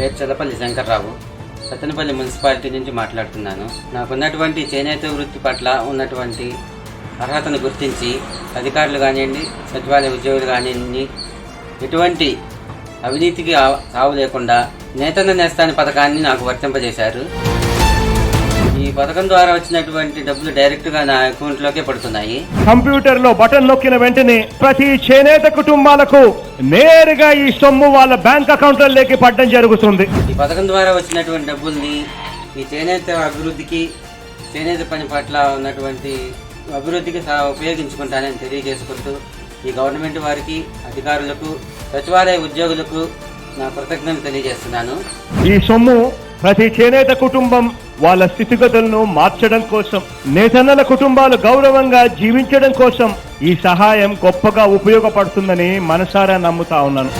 పేరు చల్లపల్లి శంకర్రావు, సత్తెనపల్లి మున్సిపాలిటీ నుంచి మాట్లాడుతున్నాను. నాకున్నటువంటి చేనేత వృత్తి పట్ల ఉన్నటువంటి అర్హతను గుర్తించి అధికారులు కానివ్వండి, సచివాలయ ఉద్యోగులు కానివ్వండి, ఎటువంటి అవినీతికి తావు లేకుండా నేతన్న నేస్తాని పథకాన్ని నాకు వర్తింపజేశారు. ఈ పథకం ద్వారా వచ్చినటువంటి డబ్బులు డైరెక్ట్గా నా అకౌంట్లోకే పడుతున్నాయి. కంప్యూటర్లో బటన్ నొక్కిన వెంటనే ప్రతి చేనేత కుటుంబాలకు నేరుగా ఈ సొమ్ము వాళ్ళ బ్యాంక్ అకౌంట్లలోకి పడడం జరుగుతుంది. ఈ పథకం ద్వారా వచ్చినటువంటి డబ్బుల్ని ఈ చేనేత అభివృద్ధికి, చేనేత పని పట్ల ఉన్నటువంటి అభివృద్ధికి ఉపయోగించుకుంటానని తెలియజేసుకుంటూ ఈ గవర్నమెంట్ వారికి, అధికారులకు, సచివాలయ ఉద్యోగులకు నా కృతజ్ఞతలు తెలియజేస్తున్నాను. ఈ సొమ్ము ప్రతి చేనేత కుటుంబం వాళ్ళ స్థితిగతులను మార్చడం కోసం, నేతన్నల కుటుంబాలు గౌరవంగా జీవించడం కోసం ఈ సహాయం గొప్పగా ఉపయోగపడుతుందని మనసారా నమ్ముతా ఉన్నాను.